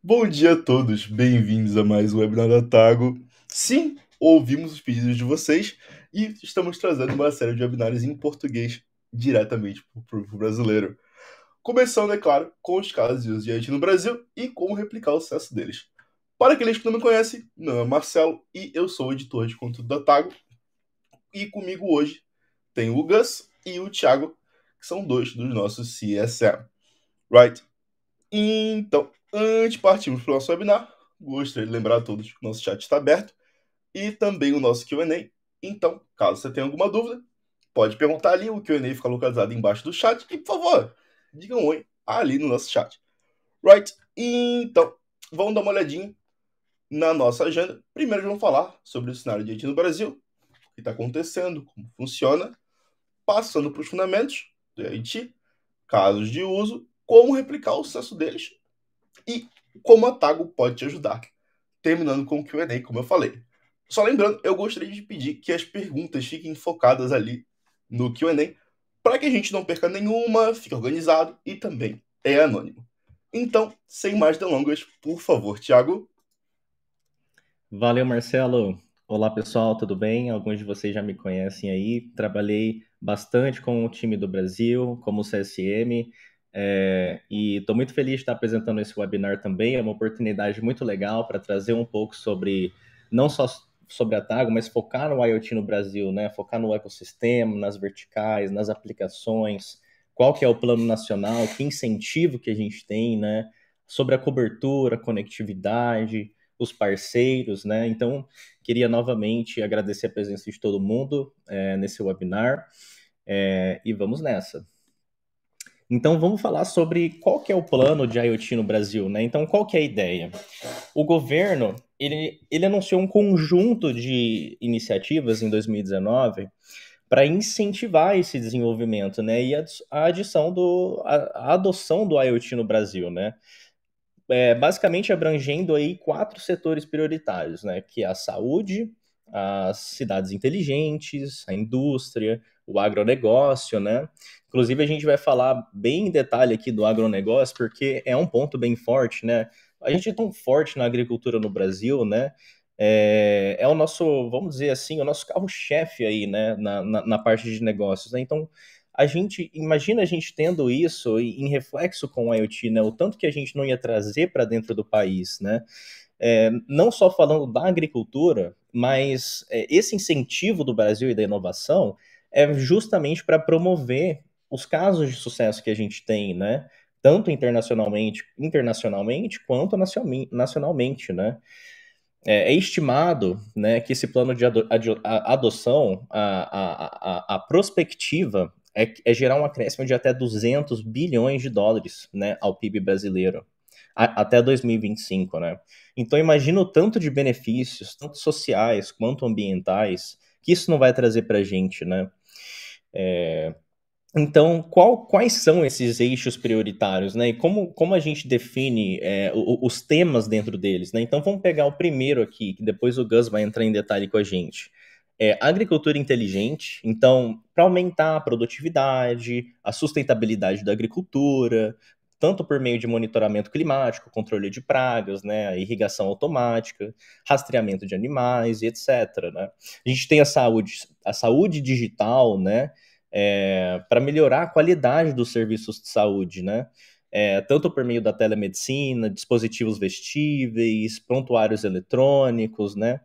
Bom dia a todos, bem-vindos a mais um webinar da Tago. Sim, ouvimos os pedidos de vocês e estamos trazendo uma série de webinars em português diretamente para o brasileiro. Começando, é claro, com os casos de uso de IT no Brasil e como replicar o sucesso deles. Para aqueles que não me conhecem, meu nome é Marcelo e eu sou o editor de conteúdo da Tago. E comigo hoje tem o Gus e o Thiago, que são dois dos nossos CSM. Right? Então, antes de partirmos para o nosso webinar, gostaria de lembrar a todos que o nosso chat está aberto e também o nosso Q&A. Então, caso você tenha alguma dúvida, pode perguntar ali, o Q&A fica localizado embaixo do chat e, por favor, digam um oi ali no nosso chat. Right? Então, vamos dar uma olhadinha na nossa agenda. Primeiro, vamos falar sobre o cenário de IT no Brasil, o que está acontecendo, como funciona, passando para os fundamentos do IT, casos de uso, como replicar o sucesso deles e como a Tago pode te ajudar. Terminando com o Q&A, como eu falei. Só lembrando, eu gostaria de pedir que as perguntas fiquem focadas ali no Q&A, para que a gente não perca nenhuma, fique organizado e também é anônimo. Então, sem mais delongas, por favor, Thiago. Valeu, Marcelo. Olá, pessoal, tudo bem? Alguns de vocês já me conhecem aí. Trabalhei bastante com o time do Brasil, como CSM, e estou muito feliz de estar apresentando esse webinar também. É uma oportunidade muito legal para trazer um pouco sobre, não só sobre a Tago, mas focar no IoT no Brasil, né? Focar no ecossistema, nas verticais, nas aplicações, qual que é o plano nacional, que incentivo que a gente tem, né? Sobre a cobertura, conectividade, os parceiros, né? Então, queria novamente agradecer a presença de todo mundo nesse webinar e vamos nessa. Então, vamos falar sobre qual que é o plano de IoT no Brasil, né? Então, qual que é a ideia? O governo, ele anunciou um conjunto de iniciativas em 2019 para incentivar esse desenvolvimento, né? E a adoção do IoT no Brasil, né? Basicamente abrangendo aí 4 setores prioritários, né? Que é a saúde, as cidades inteligentes, a indústria, o agronegócio, né? Inclusive, a gente vai falar bem em detalhe aqui do agronegócio, porque é um ponto bem forte, né? A gente é tão forte na agricultura no Brasil, né? É o nosso, vamos dizer assim, o nosso carro-chefe aí, né? Na parte de negócios, né? Então, imagina a gente tendo isso em reflexo com o IoT, né? O tanto que a gente não ia trazer para dentro do país, né? Não só falando da agricultura, mas esse incentivo do Brasil e da inovação é justamente para promover os casos de sucesso que a gente tem, né? Tanto internacionalmente quanto nacionalmente, né? É estimado, né, que esse plano de adoção, a prospectiva é gerar um acréscimo de até 200 bilhões de dólares, né, ao PIB brasileiro, até 2025, né? Então imagina o tanto de benefícios, tanto sociais quanto ambientais, que isso não vai trazer para a gente, né? Então, quais são esses eixos prioritários, né? E como a gente define os temas dentro deles, né? Então, vamos pegar o primeiro aqui, que depois o Gus vai entrar em detalhe com a gente. Agricultura inteligente. Então, para aumentar a produtividade, a sustentabilidade da agricultura, tanto por meio de monitoramento climático, controle de pragas, né? A irrigação automática, rastreamento de animais e etc., né? A gente tem a saúde digital, né? Para melhorar a qualidade dos serviços de saúde, né? Tanto por meio da telemedicina, dispositivos vestíveis, prontuários eletrônicos, né?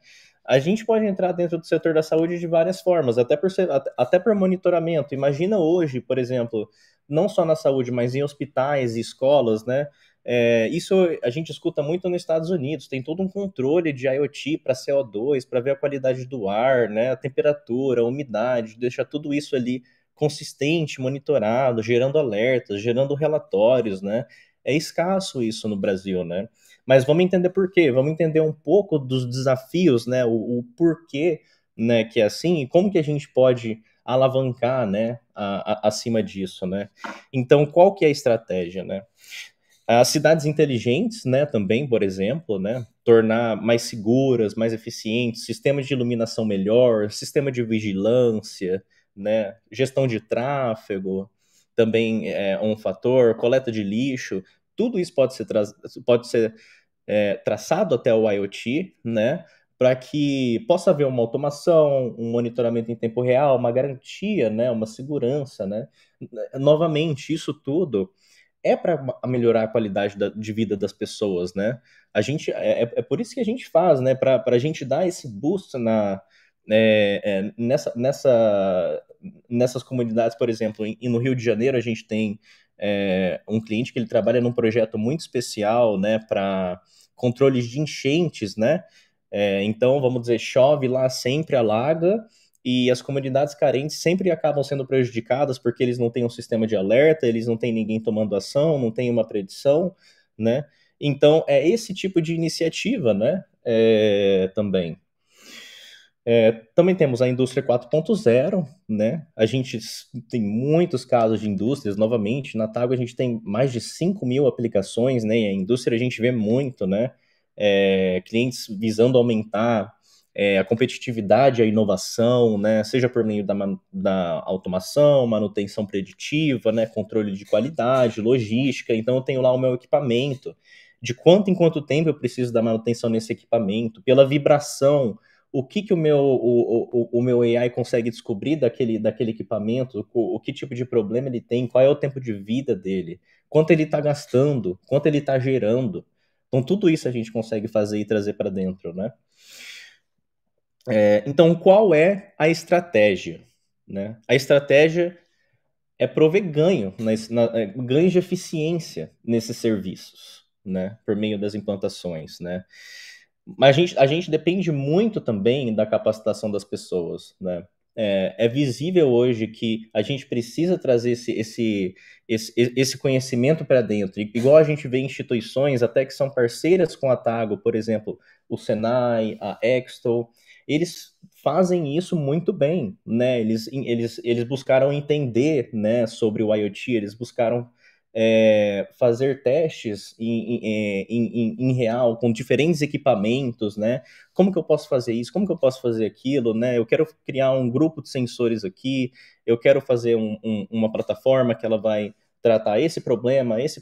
A gente pode entrar dentro do setor da saúde de várias formas, até por monitoramento. Imagina hoje, por exemplo, não só na saúde, mas em hospitais e escolas, né? Isso a gente escuta muito nos Estados Unidos. Tem todo um controle de IoT para CO2, para ver a qualidade do ar, né? A temperatura, a umidade, deixar tudo isso ali consistente, monitorado, gerando alertas, gerando relatórios, né? É escasso isso no Brasil, né? Mas vamos entender por quê, vamos entender um pouco dos desafios, né? O porquê, né, que é assim e como que a gente pode alavancar, né, acima disso, né? Então, qual que é a estratégia, né? As cidades inteligentes, né, também, por exemplo, né, tornar mais seguras, mais eficientes, sistemas de iluminação melhor, sistema de vigilância, né, gestão de tráfego, também é um fator, coleta de lixo, tudo isso pode ser traçado até o IoT, né, para que possa haver uma automação, um monitoramento em tempo real, uma garantia, né, uma segurança, né. Novamente, isso tudo é para melhorar a qualidade de vida das pessoas, né? É por isso que a gente faz, né? Para a gente dar esse boost nessas comunidades, por exemplo, e no Rio de Janeiro a gente tem um cliente que ele trabalha num projeto muito especial, né? Para controles de enchentes, né? Então, vamos dizer, chove lá, sempre alaga, e as comunidades carentes sempre acabam sendo prejudicadas porque eles não têm um sistema de alerta, eles não têm ninguém tomando ação, não tem uma predição, né? Então, é esse tipo de iniciativa, né? Também. Também temos a indústria 4.0, né? A gente tem muitos casos de indústrias, novamente, na TAG a gente tem mais de 5 mil aplicações, né? E a indústria a gente vê muito, né? Clientes visando aumentar a competitividade, a inovação, né? Seja por meio da automação, manutenção preditiva, né? Controle de qualidade, logística. Então eu tenho lá o meu equipamento, de quanto em quanto tempo eu preciso da manutenção nesse equipamento, pela vibração, o que o meu AI consegue descobrir daquele equipamento, que tipo de problema ele tem, qual é o tempo de vida dele, quanto ele está gastando, quanto ele está gerando. Então, tudo isso a gente consegue fazer e trazer para dentro, né? Então, qual é a estratégia? Né? A estratégia é prover ganhos de eficiência nesses serviços, né? Por meio das implantações, né? Mas a gente depende muito também da capacitação das pessoas, né? É visível hoje que a gente precisa trazer esse conhecimento para dentro. Igual a gente vê instituições até que são parceiras com a Tago, por exemplo, o Senai, a Exto, eles fazem isso muito bem, né? Eles buscaram entender, né, sobre o IoT, eles buscaram fazer testes em real, com diferentes equipamentos, né? Como que eu posso fazer isso? Como que eu posso fazer aquilo, né? Eu quero criar um grupo de sensores aqui, eu quero fazer uma plataforma que ela vai tratar esse problema e esse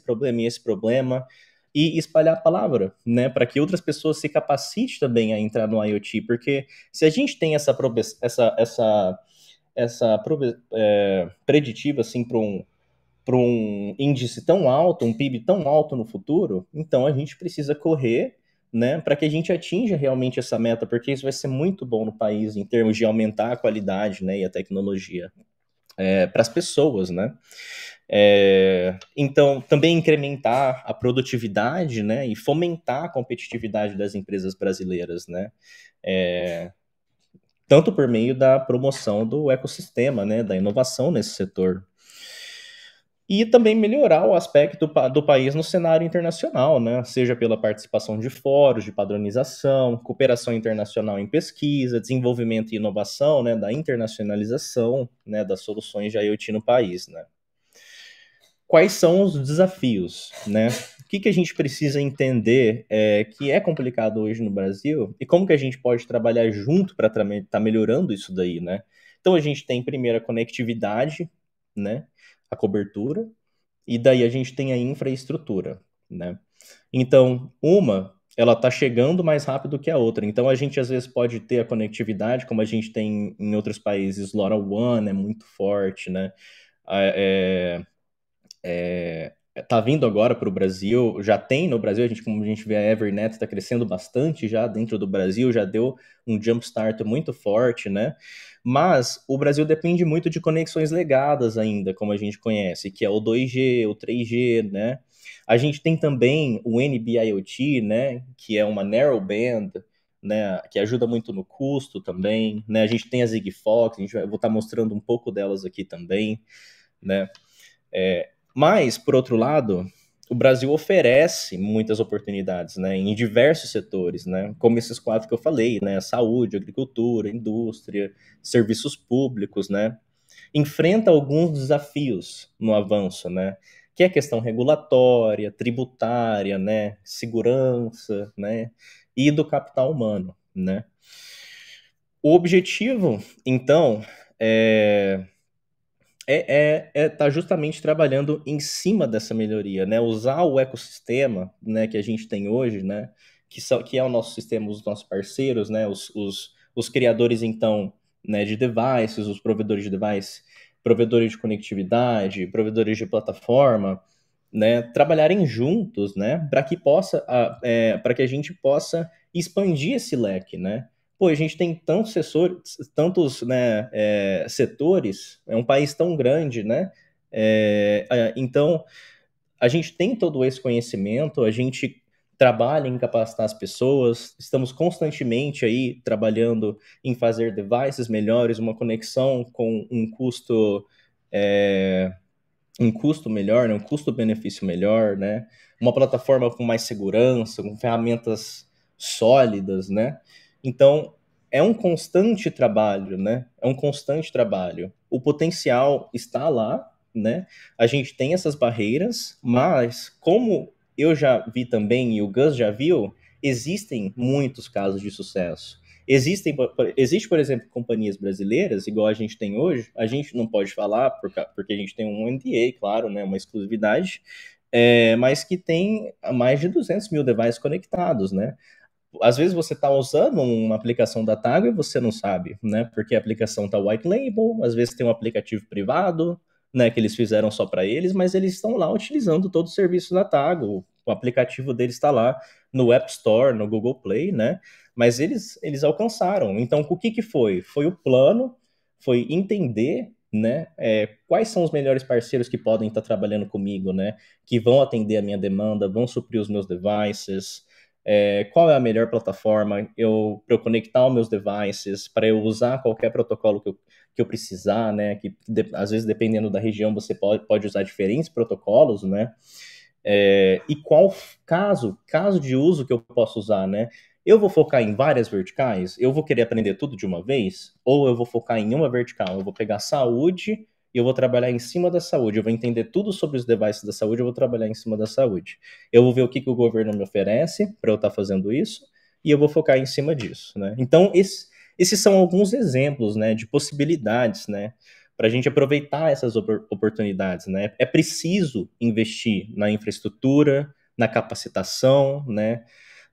problema, e espalhar a palavra, né? Para que outras pessoas se capacitem também a entrar no IoT, porque se a gente tem essa preditiva assim para um índice tão alto, um PIB tão alto no futuro, então a gente precisa correr, né, para que a gente atinja realmente essa meta, porque isso vai ser muito bom no país em termos de aumentar a qualidade, né, e a tecnologia para as pessoas, né. Então, também incrementar a produtividade, né, e fomentar a competitividade das empresas brasileiras, né, tanto por meio da promoção do ecossistema, né, da inovação nesse setor. E também melhorar o aspecto do país no cenário internacional, né? Seja pela participação de fóruns de padronização, cooperação internacional em pesquisa, desenvolvimento e inovação, né? Da internacionalização, né? Das soluções de IoT no país, né? Quais são os desafios, né? O que a gente precisa entender que é complicado hoje no Brasil e como que a gente pode trabalhar junto para estar melhorando isso daí, né? Então a gente tem primeiro a conectividade, né? A cobertura, e daí a gente tem a infraestrutura, né? Então, ela está chegando mais rápido que a outra. Então, a gente às vezes pode ter a conectividade, como a gente tem em outros países, LoRaWAN é muito forte, né? Tá vindo agora para o Brasil, já tem no Brasil, como a gente vê, a Evernet está crescendo bastante já dentro do Brasil, já deu um jumpstart muito forte, né? Mas o Brasil depende muito de conexões legadas ainda, como a gente conhece, que é o 2G, o 3G, né? A gente tem também o NB-IoT, né? Que é uma narrowband, né? Que ajuda muito no custo também, né? A gente tem a Sigfox, vou estar mostrando um pouco delas aqui também, né? Mas, por outro lado, o Brasil oferece muitas oportunidades, né, em diversos setores, né, como esses quatro que eu falei, né, saúde, agricultura, indústria, serviços públicos, né, enfrenta alguns desafios no avanço, né, que é a questão regulatória, tributária, né, segurança, né, e do capital humano, né. O objetivo, então, tá justamente trabalhando em cima dessa melhoria, né? Usar o ecossistema, né, que a gente tem hoje, né? Que é o nosso sistema, os nossos parceiros, né? Os criadores, então, né, de devices, os provedores de device, provedores de conectividade, provedores de plataforma, né? Trabalharem juntos, né? Para que a gente possa expandir esse leque, né? Pô, a gente tem tantos, né, setores, é um país tão grande, né? Então, a gente tem todo esse conhecimento, a gente trabalha em capacitar as pessoas, estamos constantemente aí trabalhando em fazer devices melhores, uma conexão com é, um custo melhor, né? Um custo-benefício melhor, né? Uma plataforma com mais segurança, com ferramentas sólidas, né? Então, é um constante trabalho, né? É um constante trabalho. O potencial está lá, né? A gente tem essas barreiras, mas como eu já vi também e o Gus já viu, existem muitos casos de sucesso. Existe, por exemplo, companhias brasileiras, igual a gente tem hoje, a gente não pode falar porque a gente tem um NDA, claro, né, uma exclusividade, mas que tem mais de 200 mil devices conectados, né? Às vezes você está usando uma aplicação da Tago e você não sabe, né? Porque a aplicação está white label, às vezes tem um aplicativo privado, né, que eles fizeram só para eles, mas eles estão lá utilizando todo o serviço da Tago. O aplicativo deles está lá no App Store, no Google Play, né? Mas eles alcançaram. Então, o que que foi? Foi o plano, foi entender, né, quais são os melhores parceiros que podem estar trabalhando comigo, né? Que vão atender a minha demanda, vão suprir os meus devices, qual é a melhor plataforma para eu conectar os meus devices, para eu usar qualquer protocolo que eu precisar, né? Às vezes, dependendo da região, você pode usar diferentes protocolos, né? E qual caso de uso que eu posso usar, né? Eu vou focar em várias verticais? Eu vou querer aprender tudo de uma vez? Ou eu vou focar em uma vertical? Eu vou pegar saúde e eu vou trabalhar em cima da saúde. Eu vou entender tudo sobre os devices da saúde, eu vou trabalhar em cima da saúde. Eu vou ver o que o governo me oferece para eu estar fazendo isso e eu vou focar em cima disso, né? Então, esses são alguns exemplos, né, de possibilidades, né, para a gente aproveitar essas oportunidades, né? É preciso investir na infraestrutura, na capacitação, né,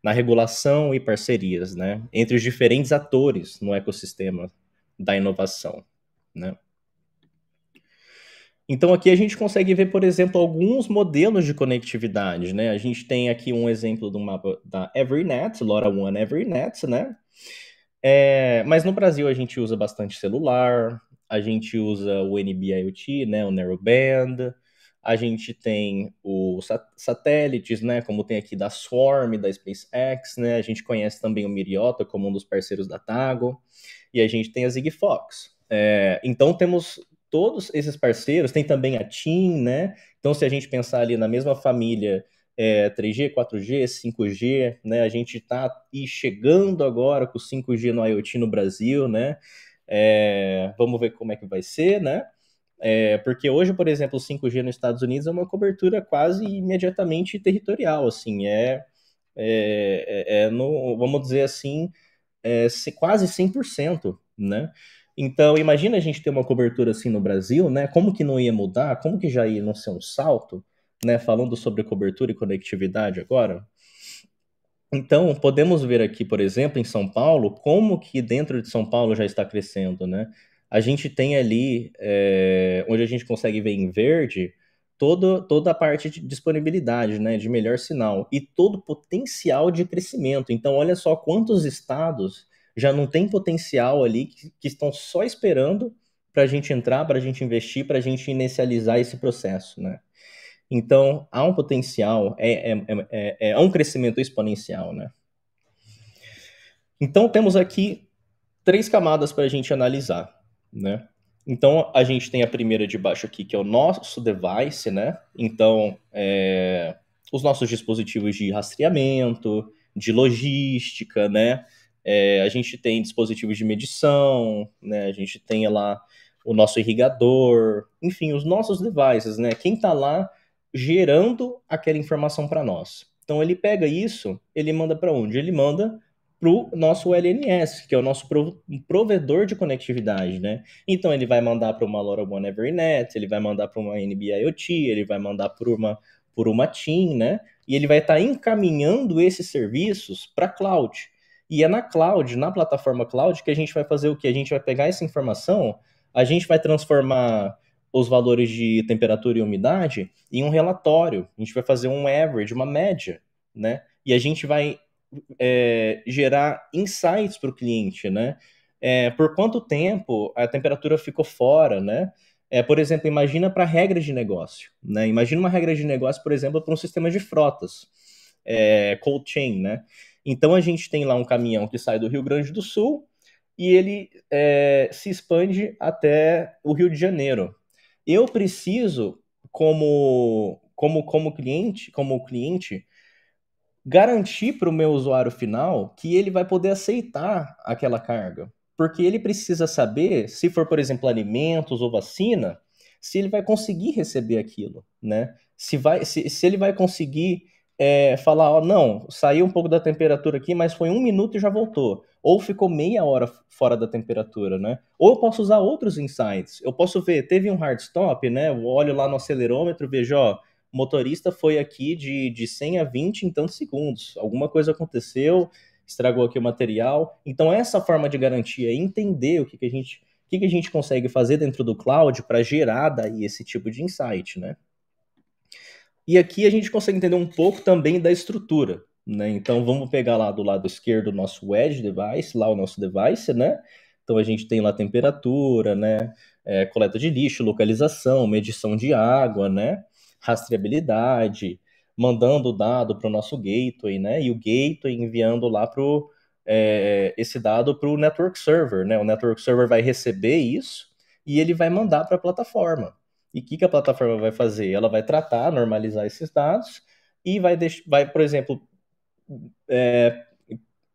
na regulação e parcerias, né, entre os diferentes atores no ecossistema da inovação, né? Então aqui a gente consegue ver, por exemplo, alguns modelos de conectividade, né? A gente tem aqui um exemplo do mapa da EveryNet, LoRaWAN EveryNet, né? Mas no Brasil a gente usa bastante celular, a gente usa o NB-IoT, né, o Narrowband, a gente tem os satélites, né, como tem aqui da Swarm, da SpaceX, né, a gente conhece também o Miriota como um dos parceiros da Tago, e a gente tem a Sigfox. Então temos todos esses parceiros, tem também a TIM, né, então se a gente pensar ali na mesma família 3G, 4G, 5G, né? A gente está chegando agora com o 5G no IoT no Brasil, né? Vamos ver como é que vai ser, né? Porque hoje, por exemplo, o 5G nos Estados Unidos é uma cobertura quase imediatamente territorial, assim, vamos dizer assim, quase 100%, né? Então, imagina a gente ter uma cobertura assim no Brasil, né? Como que não ia mudar? Como que já ia não ser um salto, né? Falando sobre cobertura e conectividade agora. Então, podemos ver aqui, por exemplo, em São Paulo, como que dentro de São Paulo já está crescendo, né? A gente tem ali, onde a gente consegue ver em verde, toda a parte de disponibilidade, né, de melhor sinal e todo o potencial de crescimento. Então, olha só quantos estados já não tem potencial ali que estão só esperando para a gente entrar, para a gente investir, para a gente inicializar esse processo, né? Então, há um potencial, há um crescimento exponencial, né? Então, temos aqui três camadas para a gente analisar, né? Então, a gente tem a primeira de baixo aqui, que é o nosso device, né? Então, os nossos dispositivos de rastreamento, de logística, né? A gente tem dispositivos de medição, né? A gente tem lá o nosso irrigador, enfim, os nossos devices, né? Quem está lá gerando aquela informação para nós. Então, ele pega isso, ele manda para onde? Ele manda para o nosso LNS, que é o nosso provedor de conectividade, né? Então ele vai mandar para uma LoRaWAN Evernet, ele vai mandar para uma NB-IoT, ele vai mandar por uma TIM, né? E ele vai estar encaminhando esses serviços para a cloud. E é na cloud, na plataforma cloud, que a gente vai fazer o quê? A gente vai pegar essa informação, a gente vai transformar os valores de temperatura e umidade em um relatório. A gente vai fazer um average, uma média, né? E a gente vai gerar insights para o cliente, né? Por quanto tempo a temperatura ficou fora, né? Por exemplo, imagina para regras de negócio, né? Imagina uma regra de negócio, por exemplo, para um sistema de frotas, cold chain, né? Então a gente tem lá um caminhão que sai do Rio Grande do Sul e ele se expande até o Rio de Janeiro. Eu preciso, como cliente, garantir para o meu usuário final que ele vai poder aceitar aquela carga. Porque ele precisa saber, se for, por exemplo, alimentos ou vacina, se ele vai conseguir receber aquilo, né? Se ele vai conseguir falar, ó, não, saiu um pouco da temperatura aqui, mas foi 1 minuto e já voltou. Ou ficou meia hora fora da temperatura, né? Ou eu posso usar outros insights. Eu posso ver, teve um hard stop, né? Eu olho lá no acelerômetro, vejo, ó, o motorista foi aqui de 100 a 20 em tantos segundos. Alguma coisa aconteceu, estragou aqui o material. Então, essa forma de garantia é entender o que a gente consegue fazer dentro do cloud para gerar daí esse tipo de insight, né? E aqui a gente consegue entender um pouco também da estrutura, né? Então, vamos pegar lá do lado esquerdo o nosso edge device, lá o nosso device, né? Então, a gente tem lá temperatura, né? Coleta de lixo, localização, medição de água, né? Rastreabilidade, mandando o dado para o nosso gateway, né? E o gateway enviando lá esse dado para o network server, né? O network server vai receber isso e ele vai mandar para a plataforma. E o que a plataforma vai fazer? Ela vai tratar, normalizar esses dados e vai, por exemplo,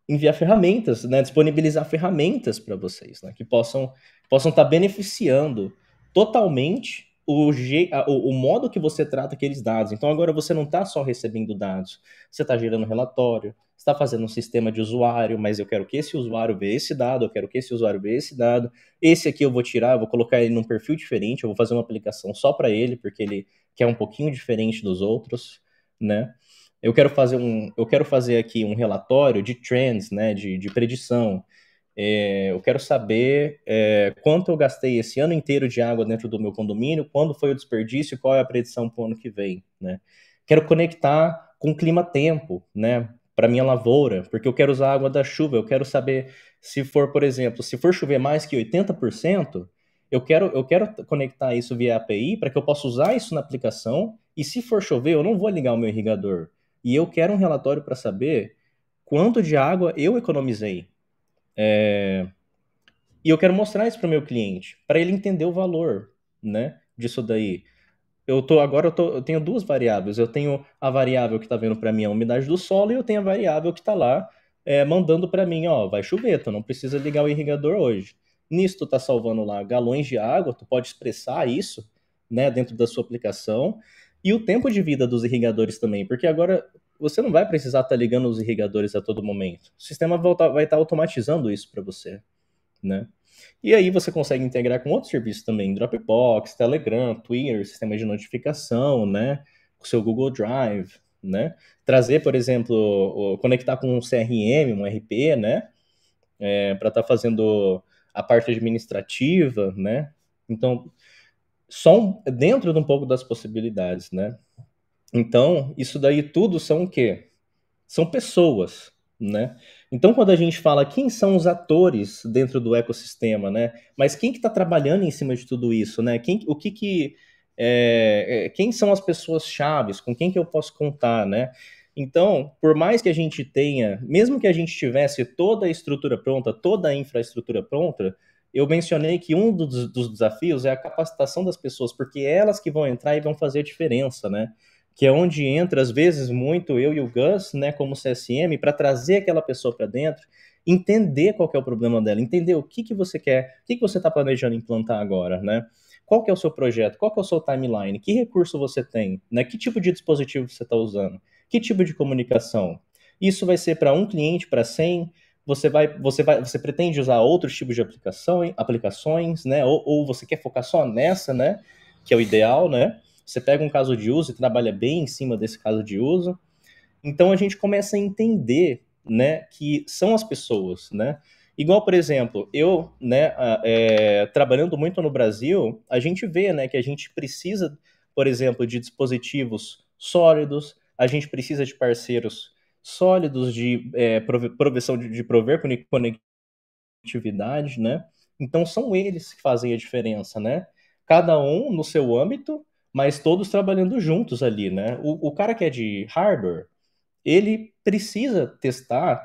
enviar ferramentas, né, disponibilizar ferramentas para vocês, né, que possam estar beneficiando totalmente o modo que você trata aqueles dados. Então agora você não está só recebendo dados, você está gerando relatório, está fazendo um sistema de usuário, mas eu quero que esse usuário veja esse dado, eu quero que esse usuário veja esse dado, esse aqui eu vou tirar, eu vou colocar ele num perfil diferente, eu vou fazer uma aplicação só para ele, porque ele quer um pouquinho diferente dos outros, né? Eu quero fazer aqui um relatório de trends, né, de predição. Eu quero saber quanto eu gastei esse ano inteiro de água dentro do meu condomínio, quando foi o desperdício e qual é a predição para o ano que vem, né? Quero conectar com o clima-tempo, né, para minha lavoura, porque eu quero usar a água da chuva, eu quero saber se for, por exemplo, se for chover mais que 80%, eu quero conectar isso via API para que eu possa usar isso na aplicação, e se for chover, eu não vou ligar o meu irrigador. E eu quero um relatório para saber quanto de água eu economizei. E eu quero mostrar isso para o meu cliente, para ele entender o valor, né, disso daí. Eu tenho duas variáveis. Eu tenho a variável que está vendo para mim a umidade do solo e eu tenho a variável que está lá mandando para mim, ó, vai chover, tu não precisa ligar o irrigador hoje. Nisso tu está salvando lá galões de água, tu pode expressar isso, né, dentro da sua aplicação. E o tempo de vida dos irrigadores também, porque agora você não vai precisar estar ligando os irrigadores a todo momento. O sistema vai estar automatizando isso para você, né? E aí você consegue integrar com outros serviços também, Dropbox, Telegram, Twitter, sistema de notificação, né? Com o seu Google Drive, né? Trazer, por exemplo, conectar com um CRM, um RP, né? Para estar fazendo a parte administrativa, né? Então, dentro de um pouco das possibilidades, né? Então, isso daí tudo são o quê? São pessoas, né? Então, quando a gente fala quem são os atores dentro do ecossistema, né? Mas quem que está trabalhando em cima de tudo isso, né? Quem são as pessoas chaves? Com quem que eu posso contar, né? Então, por mais que a gente tenha, mesmo que a gente tivesse toda a estrutura pronta, toda a infraestrutura pronta, eu mencionei que um dos desafios é a capacitação das pessoas, porque é elas que vão entrar e vão fazer a diferença, né? Que é onde entra, às vezes, muito eu e o Gus, né, como CSM, para trazer aquela pessoa para dentro, entender qual que é o problema dela, entender o que você quer, o que você está planejando implantar agora, né? Qual que é o seu projeto, qual que é o seu timeline, que recurso você tem, né? Que tipo de dispositivo você está usando, que tipo de comunicação. Isso vai ser para um cliente, para 100, você pretende usar outros tipos de aplicações, né? Ou você quer focar só nessa, né? Que é o ideal, né? Você pega um caso de uso e trabalha bem em cima desse caso de uso. Então a gente começa a entender, né, que são as pessoas, né? Igual, por exemplo, eu, né, trabalhando muito no Brasil, a gente vê, né, que a gente precisa, por exemplo, de dispositivos sólidos, a gente precisa de parceiros sólidos de provisão de prover conectividade, né? Então são eles que fazem a diferença, né? Cada um no seu âmbito, mas todos trabalhando juntos ali, né? O cara que é de hardware, ele precisa testar,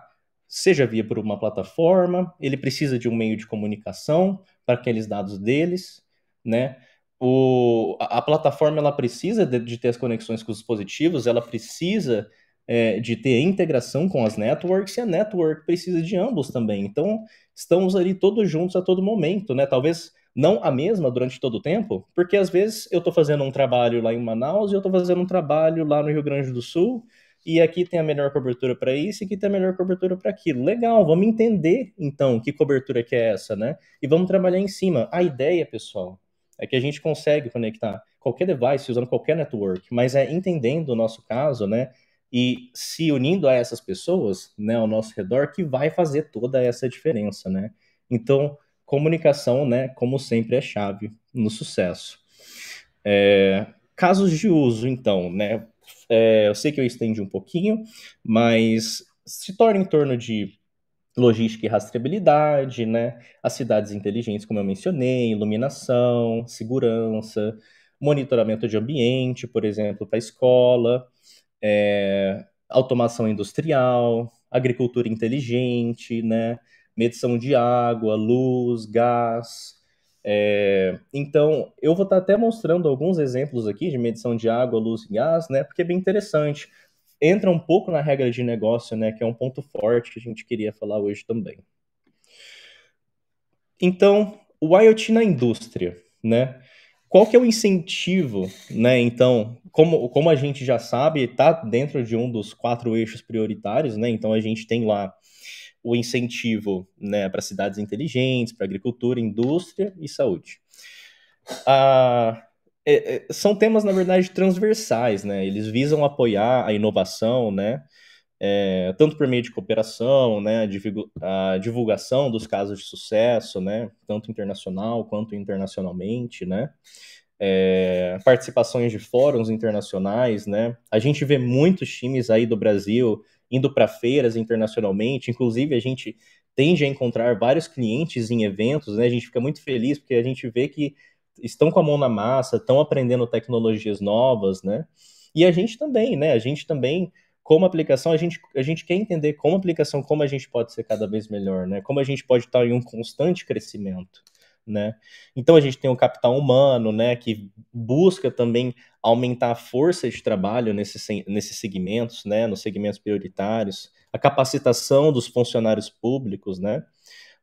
seja via por uma plataforma, ele precisa de um meio de comunicação para aqueles dados deles, né? A plataforma ela precisa de ter as conexões com os dispositivos, ela precisa de ter integração com as networks e a network precisa de ambos também. Então, estamos ali todos juntos a todo momento, né? Talvez não a mesma durante todo o tempo, porque às vezes eu estou fazendo um trabalho lá em Manaus e eu estou fazendo um trabalho lá no Rio Grande do Sul, e aqui tem a melhor cobertura para isso e aqui tem a melhor cobertura para aquilo. Legal, vamos entender então que cobertura que é essa, né? E vamos trabalhar em cima. A ideia, pessoal, é que a gente consegue conectar qualquer device usando qualquer network, mas é entendendo o nosso caso, né? E se unindo a essas pessoas, né, ao nosso redor, que vai fazer toda essa diferença, né? Então, comunicação, né, como sempre, é chave no sucesso. Casos de uso, então, né? Eu sei que eu estendi um pouquinho, mas se torna em torno de logística e rastreabilidade, né? As cidades inteligentes, como eu mencionei, iluminação, segurança, monitoramento de ambiente, por exemplo, para a escola, automação industrial, agricultura inteligente, né? Medição de água, luz, gás. Então, eu vou estar até mostrando alguns exemplos aqui de medição de água, luz e gás, né? Porque é bem interessante. Entra um pouco na regra de negócio, né? Que é um ponto forte que a gente queria falar hoje também. Então, o IoT na indústria, né? Qual que é o incentivo, né? Então, como a gente já sabe, está dentro de um dos 4 eixos prioritários, né? Então, a gente tem lá o incentivo, né, para cidades inteligentes, para agricultura, indústria e saúde. São temas, na verdade, transversais, né? Eles visam apoiar a inovação, né? Tanto por meio de cooperação, né, a divulgação dos casos de sucesso, né, tanto internacional quanto internacionalmente, né, participações de fóruns internacionais, né, a gente vê muitos times aí do Brasil indo para feiras internacionalmente, inclusive a gente tende a encontrar vários clientes em eventos, né, a gente fica muito feliz porque a gente vê que estão com a mão na massa, estão aprendendo tecnologias novas, né, e a gente também, né, como aplicação, a gente quer entender como aplicação, como a gente pode ser cada vez melhor, né? Como a gente pode estar em um constante crescimento, né? Então a gente tem o capital humano, né? Que busca também aumentar a força de trabalho nesses segmentos, né? Nos segmentos prioritários, a capacitação dos funcionários públicos, né?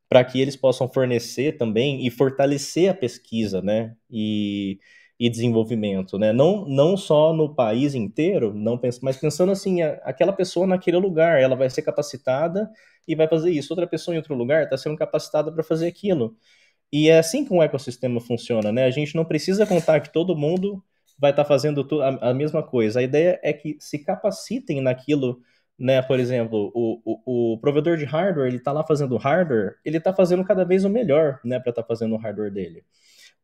Para que eles possam fornecer também e fortalecer a pesquisa, né? E desenvolvimento, né? Não só no país inteiro, não penso, mas pensando assim, aquela pessoa naquele lugar, ela vai ser capacitada e vai fazer isso. Outra pessoa em outro lugar está sendo capacitada para fazer aquilo. E é assim que um ecossistema funciona, né? A gente não precisa contar que todo mundo vai estar fazendo a mesma coisa. A ideia é que se capacitem naquilo, né? Por exemplo, o provedor de hardware, ele está lá fazendo hardware, ele está fazendo cada vez o melhor, né? Para estar fazendo o hardware dele.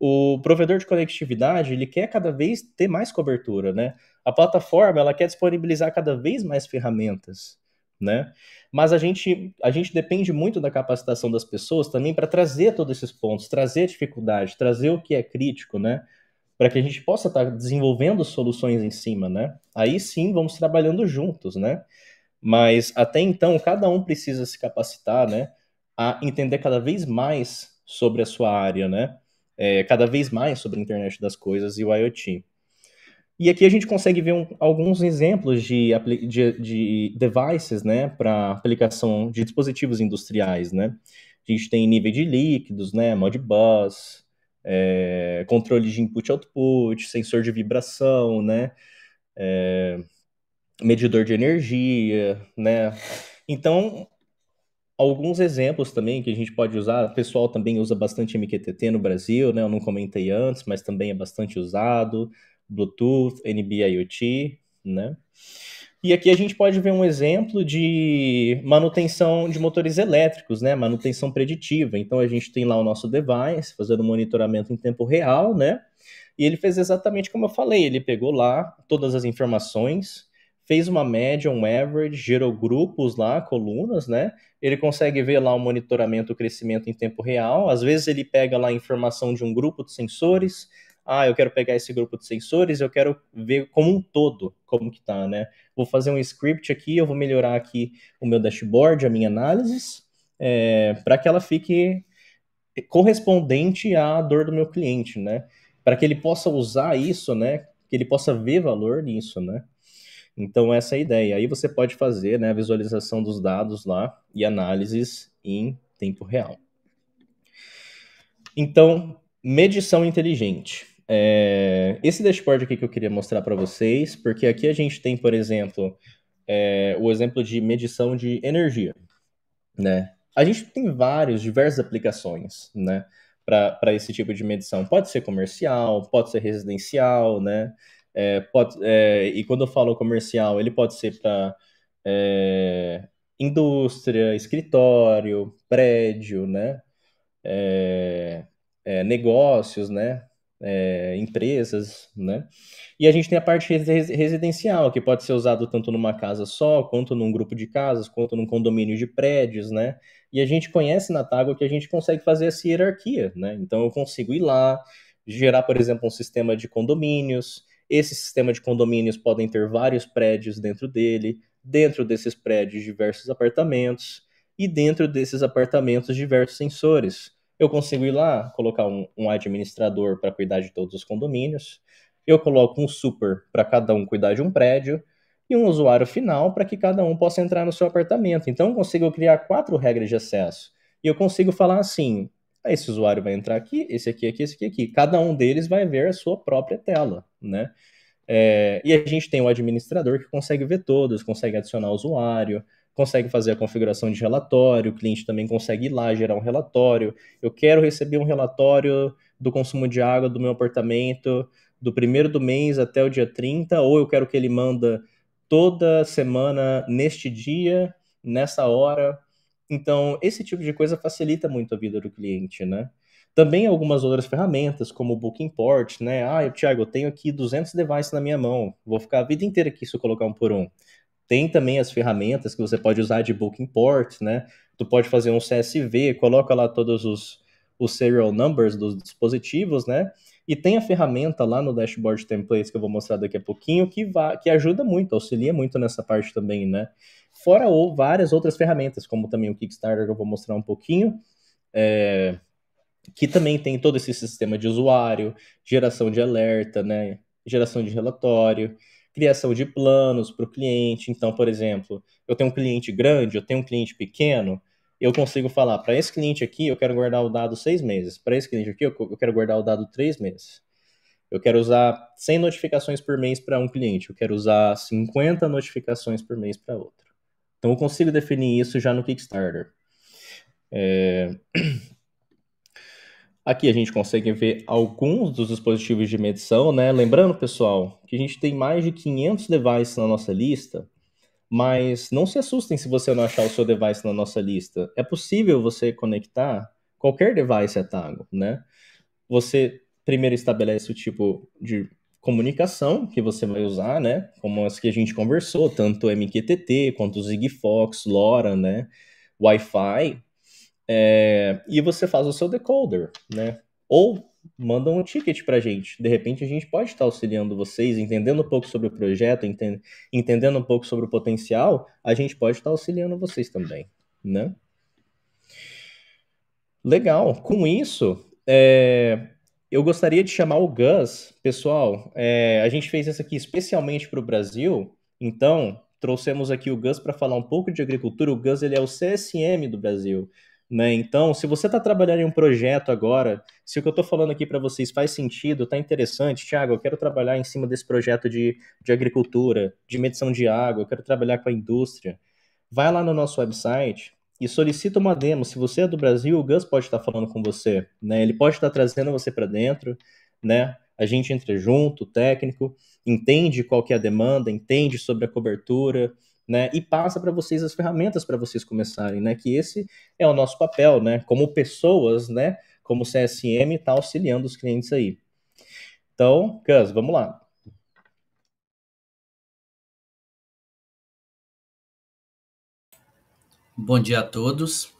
O provedor de conectividade, ele quer cada vez ter mais cobertura, né? A plataforma, ela quer disponibilizar cada vez mais ferramentas, né? Mas a gente depende muito da capacitação das pessoas também para trazer todos esses pontos, trazer dificuldade, trazer o que é crítico, né? Para que a gente possa estar desenvolvendo soluções em cima, né? Aí sim vamos trabalhando juntos, né? Mas até então, cada um precisa se capacitar, né? A entender cada vez mais sobre a sua área, né? Cada vez mais sobre a internet das coisas e o IoT. E aqui a gente consegue ver alguns exemplos de devices, né, para aplicação de dispositivos industriais, né? A gente tem nível de líquidos, né, Modbus, controle de input-output, sensor de vibração, né, medidor de energia, né? Então, alguns exemplos também que a gente pode usar. O pessoal também usa bastante MQTT no Brasil, né? Eu não comentei antes, mas também é bastante usado. Bluetooth, NB-IoT, né? E aqui a gente pode ver um exemplo de manutenção de motores elétricos, né? Manutenção preditiva. Então a gente tem lá o nosso device fazendo monitoramento em tempo real, né? E ele fez exatamente como eu falei. Ele pegou lá todas as informações, fez uma média, um average, gerou grupos lá, colunas, né? Ele consegue ver lá o monitoramento, o crescimento em tempo real. Às vezes ele pega lá a informação de um grupo de sensores. Ah, eu quero pegar esse grupo de sensores, eu quero ver como um todo, como que tá, né? Vou fazer um script aqui, eu vou melhorar aqui o meu dashboard, a minha análise, para que ela fique correspondente à dor do meu cliente, né? Para que ele possa usar isso, né? Que ele possa ver valor nisso, né? Então essa é a ideia. Aí você pode fazer, né, a visualização dos dados lá e análises em tempo real. Então, medição inteligente. Esse dashboard aqui que eu queria mostrar para vocês, porque aqui a gente tem, por exemplo, o exemplo de medição de energia, né? A gente tem diversas aplicações, né, para esse tipo de medição. Pode ser comercial, pode ser residencial, né? E quando eu falo comercial, ele pode ser para indústria, escritório, prédio, né? É, negócios, né? Empresas, né? E a gente tem a parte residencial, que pode ser usado tanto numa casa só, quanto num grupo de casas, quanto num condomínio de prédios, né? E a gente conhece na Tágua que a gente consegue fazer essa hierarquia, né? Então eu consigo ir lá, gerar, por exemplo, um sistema de condomínios. Esse sistema de condomínios podem ter vários prédios dentro dele, dentro desses prédios diversos apartamentos, e dentro desses apartamentos diversos sensores. Eu consigo ir lá, colocar um administrador para cuidar de todos os condomínios, eu coloco um super para cada um cuidar de um prédio e um usuário final para que cada um possa entrar no seu apartamento. Então eu consigo criar 4 regras de acesso. E eu consigo falar assim: esse usuário vai entrar aqui, esse aqui, aqui, esse aqui, aqui. Cada um deles vai ver a sua própria tela, né? E a gente tem o administrador que consegue ver todos, consegue adicionar o usuário, consegue fazer a configuração de relatório, o cliente também consegue ir lá gerar um relatório. Eu quero receber um relatório do consumo de água do meu apartamento do primeiro do mês até o dia 30, ou eu quero que ele manda toda semana neste dia, nessa hora. Então, esse tipo de coisa facilita muito a vida do cliente, né? Também algumas outras ferramentas, como o Bookingport, né? Ah, Thiago, eu tenho aqui 200 devices na minha mão, vou ficar a vida inteira aqui se eu colocar um por um. Tem também as ferramentas que você pode usar de Bookingport, né? Tu pode fazer um CSV, coloca lá todos os serial numbers dos dispositivos, né? E tem a ferramenta lá no Dashboard Templates que eu vou mostrar daqui a pouquinho que ajuda muito, auxilia muito nessa parte também, né? Fora ou várias outras ferramentas, como também o Kickstarter que eu vou mostrar um pouquinho, que também tem todo esse sistema de usuário, geração de alerta, né? Geração de relatório, criação de planos para o cliente. Então, por exemplo, eu tenho um cliente grande, eu tenho um cliente pequeno, eu consigo falar, para esse cliente aqui, eu quero guardar o dado 6 meses. Para esse cliente aqui, eu quero guardar o dado 3 meses. Eu quero usar 100 notificações por mês para um cliente. Eu quero usar 50 notificações por mês para outro. Então, eu consigo definir isso já no Kickstarter. Aqui a gente consegue ver alguns dos dispositivos de medição, né? Lembrando, pessoal, que a gente tem mais de 500 devices na nossa lista, mas não se assustem se você não achar o seu device na nossa lista. É possível você conectar qualquer device a Tago, né? Você primeiro estabelece o tipo de comunicação que você vai usar, né? Como as que a gente conversou, tanto MQTT quanto Sigfox, LoRa, né? Wi-Fi. E você faz o seu decoder, né? Ou manda um ticket para a gente. De repente a gente pode estar auxiliando vocês, entendendo um pouco sobre o projeto, entendendo um pouco sobre o potencial, a gente pode estar auxiliando vocês também, né? Legal. Com isso, eu gostaria de chamar o Gus. Pessoal, a gente fez isso aqui especialmente para o Brasil, então trouxemos aqui o Gus para falar um pouco de agricultura. O Gus ele é o CSM do Brasil, né? Então, se você está trabalhando em um projeto agora, se o que eu estou falando aqui para vocês faz sentido, está interessante, Thiago, eu quero trabalhar em cima desse projeto de agricultura, de medição de água, eu quero trabalhar com a indústria, vai lá no nosso website e solicita uma demo. Se você é do Brasil, o Gus pode estar falando com você, né? Ele pode estar trazendo você para dentro, né? A gente entra junto, o técnico, entende qual que é a demanda, entende sobre a cobertura, né? E passa para vocês as ferramentas para vocês começarem, né? Que esse é o nosso papel, né? Como pessoas, né? Como CSM está auxiliando os clientes aí. Então, Gus, vamos lá. Bom dia a todos.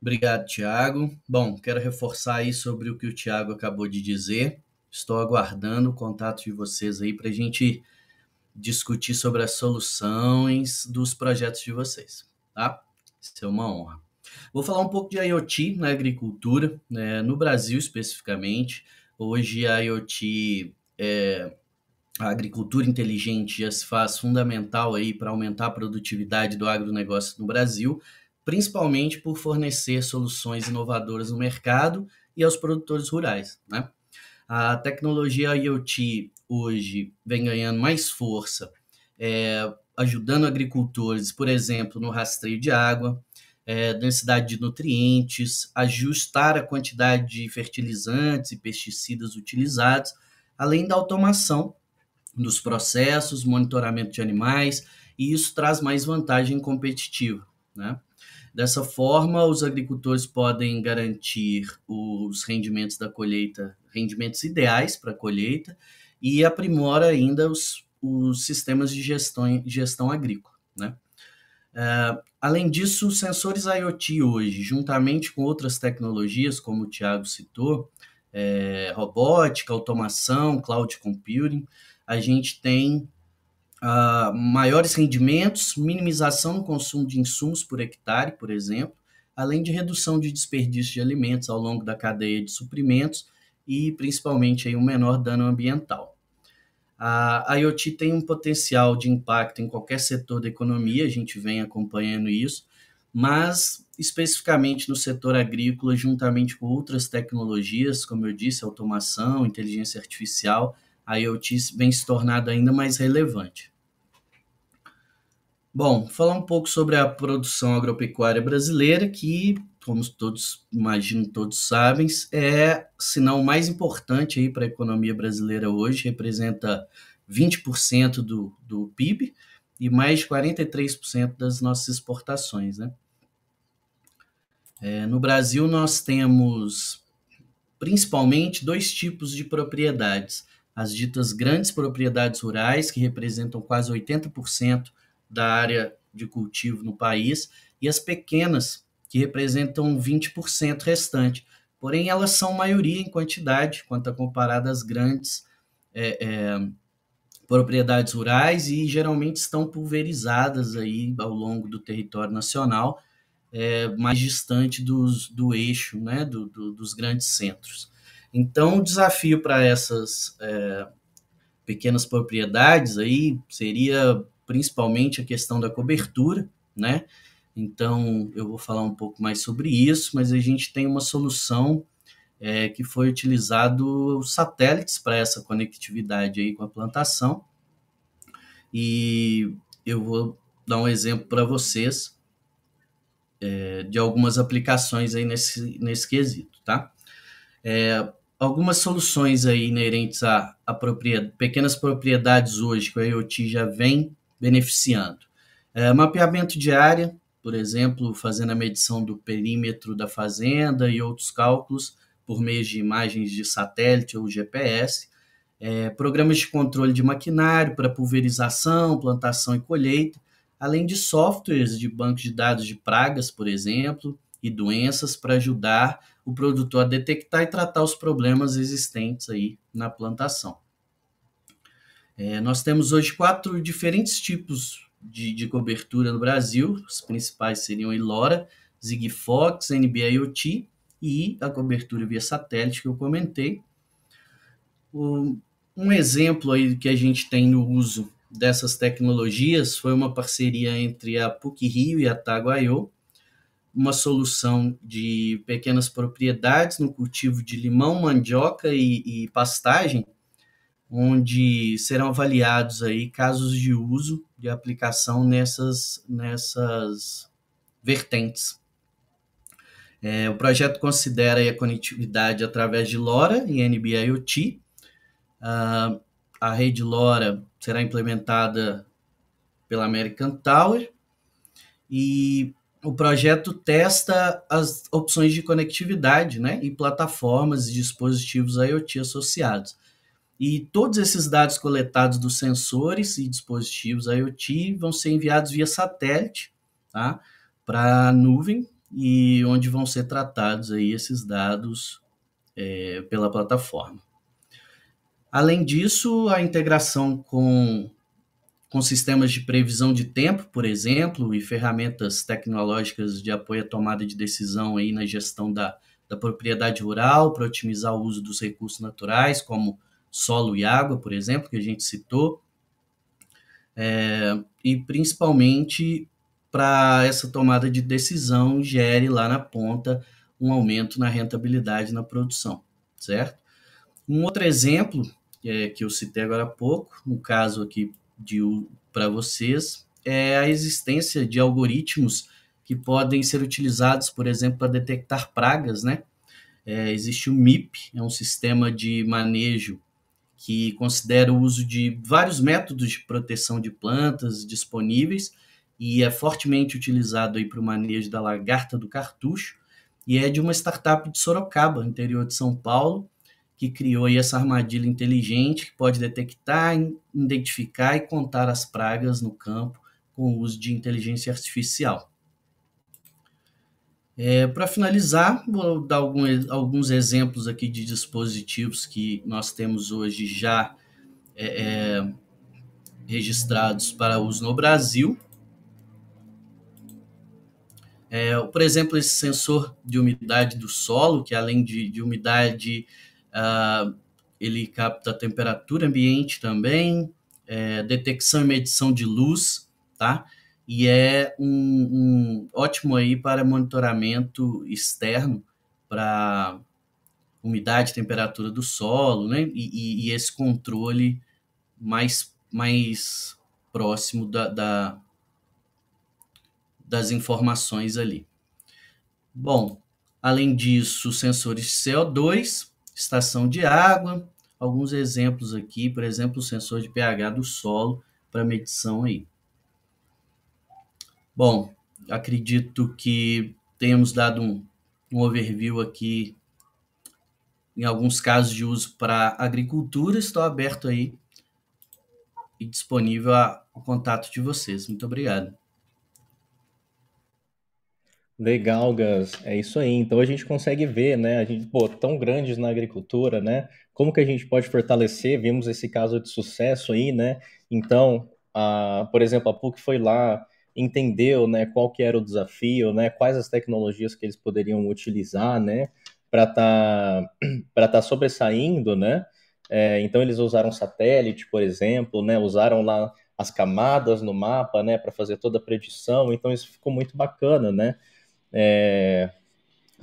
Obrigado, Thiago. Bom, quero reforçar aí sobre o que o Thiago acabou de dizer. Estou aguardando o contato de vocês aí para a gente discutir sobre as soluções dos projetos de vocês, tá? Isso é uma honra. Vou falar um pouco de IoT na agricultura, né? No Brasil especificamente. Hoje a IoT, a agricultura inteligente já se faz fundamental aí para aumentar a produtividade do agronegócio no Brasil, principalmente por fornecer soluções inovadoras no mercado e aos produtores rurais, né? A tecnologia IoT hoje vem ganhando mais força, ajudando agricultores, por exemplo, no rastreio de água, densidade de nutrientes, ajustar a quantidade de fertilizantes e pesticidas utilizados, além da automação dos processos, monitoramento de animais, e isso traz mais vantagem competitiva, né? Dessa forma, os agricultores podem garantir os rendimentos da colheita, rendimentos ideais para a colheita, e aprimora ainda os sistemas de gestão agrícola, né? Além disso, os sensores IoT hoje, juntamente com outras tecnologias, como o Thiago citou, robótica, automação, cloud computing, a gente tem maiores rendimentos, minimização no consumo de insumos por hectare, por exemplo, além de redução de desperdício de alimentos ao longo da cadeia de suprimentos e, principalmente, aí, um menor dano ambiental. A IoT tem um potencial de impacto em qualquer setor da economia, a gente vem acompanhando isso, mas especificamente no setor agrícola, juntamente com outras tecnologias, como eu disse, automação, inteligência artificial, a IoT vem se tornando ainda mais relevante. Bom, falar um pouco sobre a produção agropecuária brasileira, que, como todos, imagino todos sabem, é, se não o mais importante aí para a economia brasileira hoje, representa 20% do PIB e mais de 43% das nossas exportações, né? No Brasil, nós temos principalmente dois tipos de propriedades. As ditas grandes propriedades rurais, que representam quase 80% da área de cultivo no país, e as pequenas, que representam 20% restante. Porém, elas são maioria em quantidade, quando comparadas às grandes propriedades rurais e geralmente estão pulverizadas aí ao longo do território nacional, mais distante do eixo, né, dos grandes centros. Então, o desafio para essas pequenas propriedades aí seria principalmente a questão da cobertura, né? Então, eu vou falar um pouco mais sobre isso, mas a gente tem uma solução que foi utilizado satélites para essa conectividade aí com a plantação. E eu vou dar um exemplo para vocês de algumas aplicações aí nesse quesito, tá? Algumas soluções aí inerentes a pequenas propriedades hoje que o IoT já vem beneficiando. Mapeamento de área, por exemplo, fazendo a medição do perímetro da fazenda e outros cálculos por meio de imagens de satélite ou GPS. Programas de controle de maquinário para pulverização, plantação e colheita, além de softwares de banco de dados de pragas, por exemplo, e doenças para ajudar o produtor a detectar e tratar os problemas existentes aí na plantação. Nós temos hoje 4 diferentes tipos de cobertura no Brasil. Os principais seriam a LoRa, Sigfox, NB-IoT e a cobertura via satélite que eu comentei. Um exemplo aí que a gente tem no uso dessas tecnologias foi uma parceria entre a PUC-Rio e a Tago.io, uma solução de pequenas propriedades no cultivo de limão, mandioca e pastagem, onde serão avaliados aí casos de uso de aplicação nessas vertentes. O projeto considera aí a conectividade através de LoRa e NB-IoT. A rede LoRa será implementada pela American Tower e o projeto testa as opções de conectividade, né, e plataformas e dispositivos IoT associados. E todos esses dados coletados dos sensores e dispositivos IoT vão ser enviados via satélite, tá, para a nuvem, e onde vão ser tratados aí esses dados pela plataforma. Além disso, a integração com sistemas de previsão de tempo, por exemplo, e ferramentas tecnológicas de apoio à tomada de decisão aí na gestão da propriedade rural, para otimizar o uso dos recursos naturais, como solo e água, por exemplo, que a gente citou, e principalmente para essa tomada de decisão gere lá na ponta um aumento na rentabilidade na produção, certo? Um outro exemplo que eu citei agora há pouco, um caso aqui para vocês, é a existência de algoritmos que podem ser utilizados, por exemplo, para detectar pragas, né? Existe o MIP, é um sistema de manejo que considera o uso de vários métodos de proteção de plantas disponíveis e é fortemente utilizado para o manejo da lagarta do cartucho, e é de uma startup de Sorocaba, interior de São Paulo, que criou aí essa armadilha inteligente que pode detectar, identificar e contar as pragas no campo com o uso de inteligência artificial. Para finalizar, vou dar alguns exemplos aqui de dispositivos que nós temos hoje já registrados para uso no Brasil. Por exemplo, esse sensor de umidade do solo, que além de umidade, ele capta a temperatura ambiente também, detecção e medição de luz, tá? E é um ótimo aí para monitoramento externo para umidade e temperatura do solo, né? E esse controle mais próximo das informações ali. Bom, além disso, sensores de CO2, estação de água, alguns exemplos aqui, por exemplo, o sensor de pH do solo para medição aí. Bom, acredito que tenhamos dado um overview aqui em alguns casos de uso para agricultura. Estou aberto aí e disponível ao contato de vocês. Muito obrigado. Legal, Gus. É isso aí. Então a gente consegue ver, né? A gente, tão grandes na agricultura, né? Como que a gente pode fortalecer? Vimos esse caso de sucesso aí, né? Então, por exemplo, a PUC foi lá, entendeu, né? Qual que era o desafio, né? Quais as tecnologias que eles poderiam utilizar, né? Para tá sobressaindo, né? Então eles usaram satélite, por exemplo, né? Usaram lá as camadas no mapa, né? Para fazer toda a predição. Então isso ficou muito bacana, né?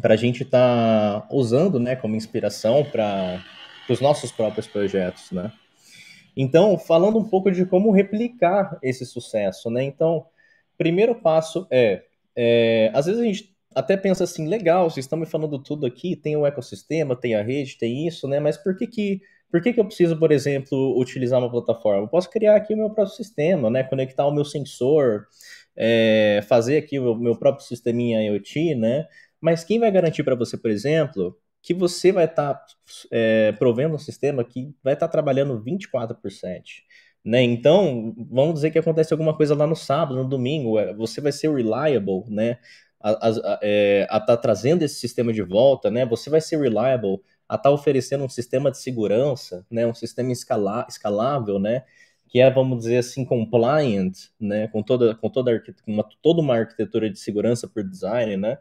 Para a gente estar usando, né, como inspiração para os nossos próprios projetos, né? Então, falando um pouco de como replicar esse sucesso, né? Então, primeiro passo às vezes a gente até pensa assim, legal, vocês estão me falando tudo aqui, tem o ecossistema, tem a rede, tem isso, né? Mas por que eu preciso, por exemplo, utilizar uma plataforma? Eu posso criar aqui o meu próprio sistema, né? Conectar o meu sensor, fazer aqui o meu próprio sisteminha IoT, né? Mas quem vai garantir para você, por exemplo, que você vai estar provendo um sistema que vai estar trabalhando 24/7, né? Então, vamos dizer que acontece alguma coisa lá no sábado, no domingo, você vai ser reliable, né? A estar trazendo esse sistema de volta, né? Você vai ser reliable a estar oferecendo um sistema de segurança, né? Um sistema escalável, né? Que vamos dizer assim, compliant, né? Com toda uma arquitetura de segurança por design, né?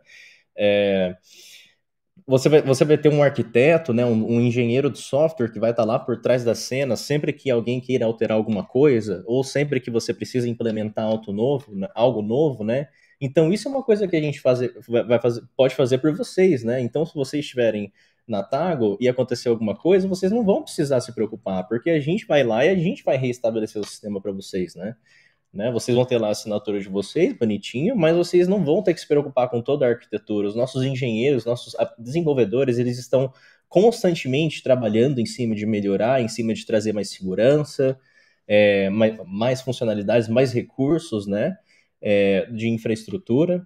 Você vai ter um arquiteto, né, um engenheiro de software que vai estar lá por trás da cena sempre que alguém queira alterar alguma coisa, ou sempre que você precisa implementar algo novo, né? Então, isso é uma coisa que a gente pode fazer por vocês, né? Então, se vocês estiverem na Tago e acontecer alguma coisa, vocês não vão precisar se preocupar, porque a gente vai lá e a gente vai reestabelecer o sistema para vocês, né? né? Vocês vão ter lá a assinatura de vocês, bonitinho, mas vocês não vão ter que se preocupar com toda a arquitetura. Os nossos engenheiros, nossos desenvolvedores, eles estão constantemente trabalhando em cima de melhorar, em cima de trazer mais segurança, mais funcionalidades, mais recursos, né? De infraestrutura.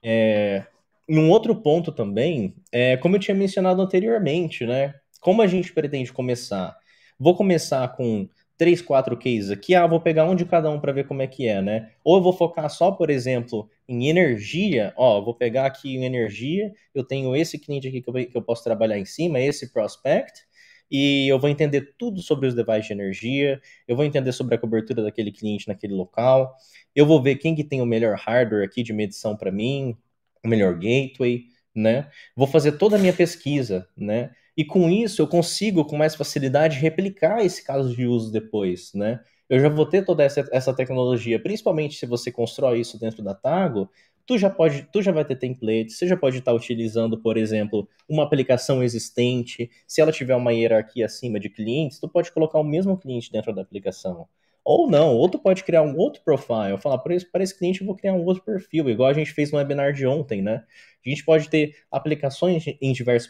E um outro ponto também, como eu tinha mencionado anteriormente, né? Como a gente pretende começar? Vou começar com 3, 4 cases aqui, vou pegar um de cada um para ver como é que é, né? Ou eu vou focar só, por exemplo, em energia, vou pegar aqui em energia, eu tenho esse cliente aqui que eu posso trabalhar em cima, esse prospect, e eu vou entender tudo sobre os devices de energia, eu vou entender sobre a cobertura daquele cliente naquele local, eu vou ver quem que tem o melhor hardware aqui de medição para mim, o melhor gateway, né? Vou fazer toda a minha pesquisa, né? E com isso eu consigo com mais facilidade replicar esse caso de uso depois, né? Eu já vou ter toda essa tecnologia, principalmente se você constrói isso dentro da Tago, tu já vai ter templates, você já pode estar utilizando, por exemplo, uma aplicação existente. Se ela tiver uma hierarquia acima de clientes, tu pode colocar o mesmo cliente dentro da aplicação. Ou não, ou tu pode criar um outro profile, falar, para esse cliente eu vou criar um outro perfil, igual a gente fez no webinar de ontem, né? A gente pode ter aplicações em diversos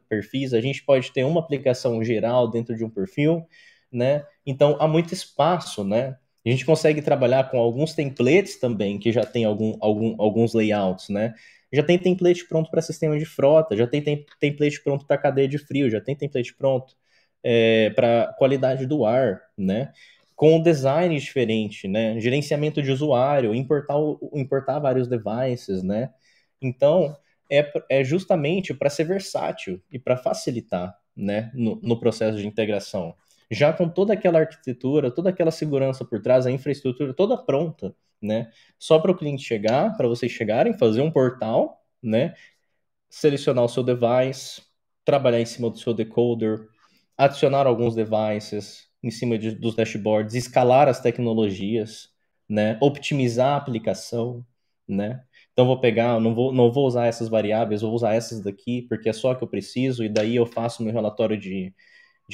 perfis, a gente pode ter uma aplicação geral dentro de um perfil, né? Então, há muito espaço, né? A gente consegue trabalhar com alguns templates também, que já tem alguns layouts, né? Já tem template pronto para sistema de frota, já tem template pronto para cadeia de frio, já tem template pronto para qualidade do ar, né? Com design diferente, né? Gerenciamento de usuário, importar vários devices, né? Então, é justamente para ser versátil e para facilitar, né, no processo de integração. Já com toda aquela arquitetura, toda aquela segurança por trás, a infraestrutura toda pronta, né? Só para o cliente chegar, para vocês chegarem, fazer um portal, né? Selecionar o seu device, trabalhar em cima do seu decoder, adicionar alguns devices em cima dos dashboards, escalar as tecnologias, né? Optimizar a aplicação, né? Então vou pegar, não vou usar essas variáveis, vou usar essas daqui, porque é só que eu preciso, e daí eu faço meu relatório de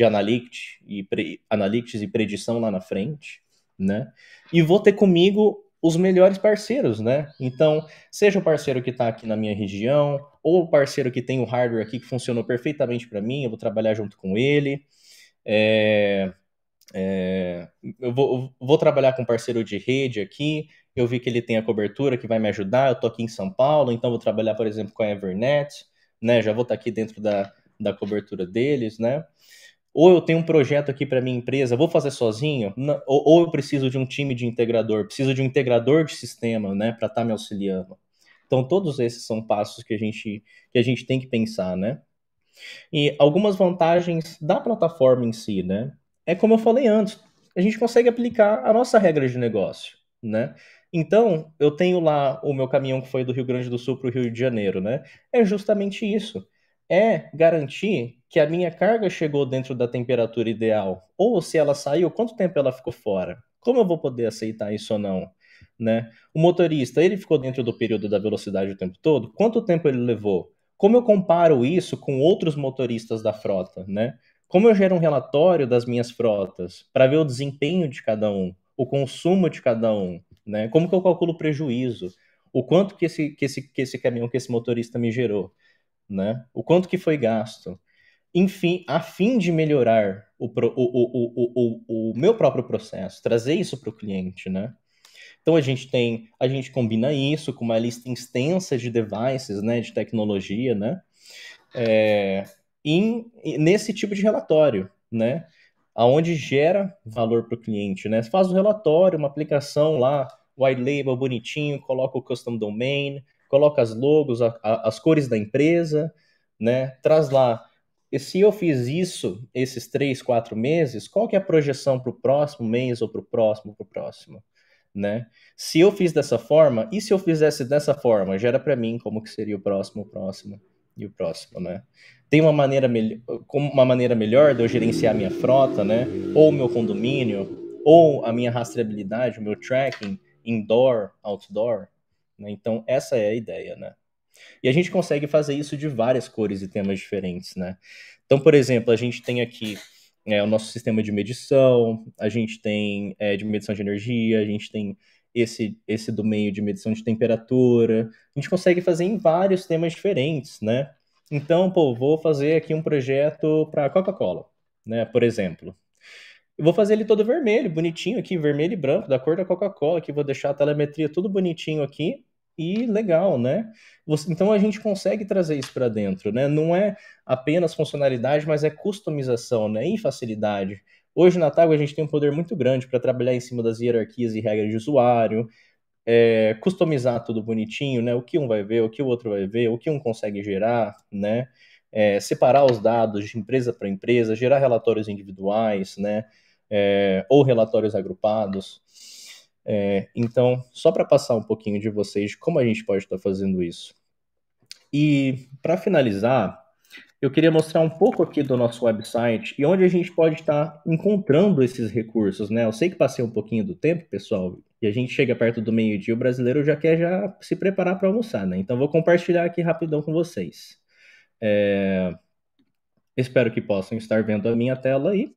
analytics e predição lá na frente, né? E vou ter comigo os melhores parceiros, né? Então, seja o parceiro que está aqui na minha região, ou o parceiro que tem o hardware aqui que funcionou perfeitamente para mim, eu vou trabalhar junto com ele. Eu vou trabalhar com um parceiro de rede aqui, eu vi que ele tem a cobertura que vai me ajudar, eu tô aqui em São Paulo, então vou trabalhar, por exemplo, com a Evernet, né? Já vou estar aqui dentro da cobertura deles, né? Ou eu tenho um projeto aqui para minha empresa, vou fazer sozinho, ou eu preciso de um time de integrador, preciso de um integrador de sistema, né, para estar me auxiliando. Então, todos esses são passos que a gente tem que pensar, né? E algumas vantagens da plataforma em si, né? É como eu falei antes, a gente consegue aplicar a nossa regra de negócio, né? Então, eu tenho lá o meu caminhão que foi do Rio Grande do Sul para o Rio de Janeiro, né? É justamente isso. É garantir que a minha carga chegou dentro da temperatura ideal. Ou se ela saiu, quanto tempo ela ficou fora? Como eu vou poder aceitar isso ou não? Né? O motorista, ele ficou dentro do período da velocidade o tempo todo? Quanto tempo ele levou? Como eu comparo isso com outros motoristas da frota, né? Como eu gero um relatório das minhas frotas para ver o desempenho de cada um, o consumo de cada um, né? Como que eu calculo o prejuízo? O quanto que esse caminhão, que esse motorista me gerou, né? O quanto que foi gasto? Enfim, a fim de melhorar o meu próprio processo, trazer isso para o cliente, né? Então a gente combina isso com uma lista extensa de devices, né, de tecnologia, né, nesse tipo de relatório, né, aonde gera valor para o cliente, né, faz um relatório, uma aplicação lá, white label bonitinho, coloca o custom domain, coloca as logos, as cores da empresa, né, traz lá. E se eu fiz isso esses 3, 4 meses, qual que é a projeção para o próximo mês ou para o próximo, né? Se eu fiz dessa forma, e se eu fizesse dessa forma, gera para mim como que seria o próximo e o próximo, né? Tem uma maneira melhor de eu gerenciar minha frota, né? Ou o meu condomínio, ou a minha rastreabilidade, o meu tracking, indoor, outdoor, né? Então essa é a ideia, né? E a gente consegue fazer isso de várias cores e temas diferentes, né? Então, por exemplo, a gente tem aqui o nosso sistema de medição, a gente tem de medição de energia, a gente tem esse do meio de medição de temperatura. A gente consegue fazer em vários temas diferentes, né? Então, pô, vou fazer aqui um projeto para Coca-Cola, né? Por exemplo. Eu vou fazer ele todo vermelho, bonitinho aqui, vermelho e branco, da cor da Coca-Cola, que vou deixar a telemetria tudo bonitinho aqui e legal, né? Então a gente consegue trazer isso para dentro, né? Não é apenas funcionalidade, mas é customização, né? E facilidade. Hoje na Tago a gente tem um poder muito grande para trabalhar em cima das hierarquias e regras de usuário, customizar tudo bonitinho, né? O que um vai ver, o que o outro vai ver, o que um consegue gerar, né? Separar os dados de empresa para empresa, gerar relatórios individuais, né? Ou relatórios agrupados. Então, só para passar um pouquinho de vocês, como a gente pode estar fazendo isso. E, para finalizar, eu queria mostrar um pouco aqui do nosso website e onde a gente pode estar encontrando esses recursos, né? Eu sei que passei um pouquinho do tempo, pessoal, e a gente chega perto do meio-dia, o brasileiro já quer se preparar para almoçar, né? Então, vou compartilhar aqui rapidão com vocês. Espero que possam estar vendo a minha tela aí.